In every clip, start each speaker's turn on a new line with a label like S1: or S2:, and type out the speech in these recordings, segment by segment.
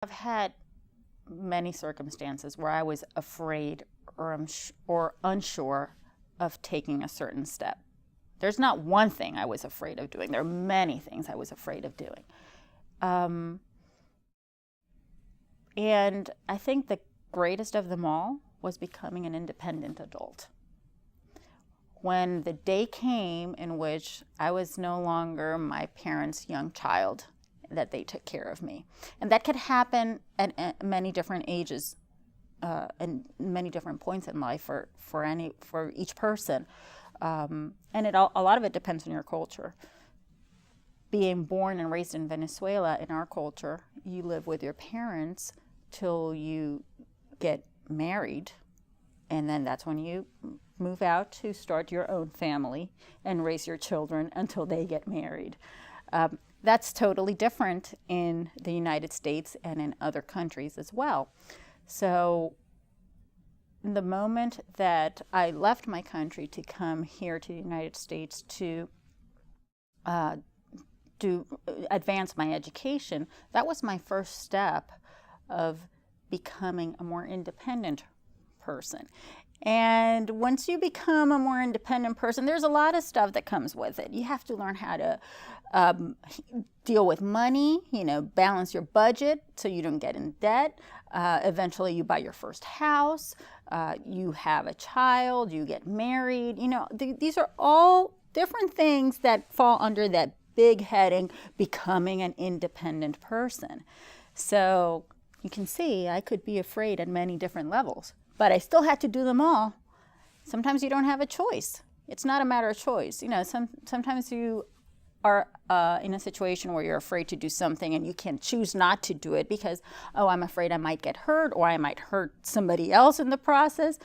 S1: I've had many circumstances where I was afraid or unsure of taking a certain step. There's not one thing I was afraid of doing. There are many things I was afraid of doing. And I think the greatest of them all was becoming an independent adult. When the day came in which I was no longer my parents' young child, that they took care of me. And that could happen at many different ages and many different points in life for each person. And a lot of it depends on your culture. Being born and raised in Venezuela, in our culture, you live with your parents till you get married, and then that's when you move out to start your own family and raise your children until they get married. That's totally different in the United States and in other countries as well. So the moment that I left my country to come here to the United States to advance my education, that was my first step of becoming a more independent person. And once you become a more independent person, there's a lot of stuff that comes with it. You have to learn how to deal with money, balance your budget so you don't get in debt. Eventually you buy your first house, you have a child, you get married. These are all different things that fall under that big heading, becoming an independent person. So you can see I could be afraid at many different levels. But I still had to do them all. Sometimes you don't have a choice. It's not a matter of choice. Sometimes you are in a situation where you're afraid to do something and you can choose not to do it because, oh, I'm afraid I might get hurt or I might hurt somebody else in the process.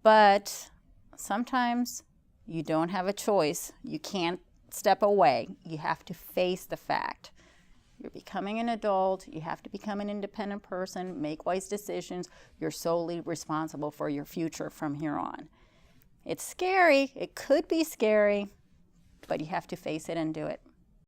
S1: But sometimes you don't have a choice. You can't step away. You have to face the fact. You're becoming an adult, you have to become an independent person, make wise decisions. You're solely responsible for your future from here on. It's scary, it could be scary, but you have to face it and do it.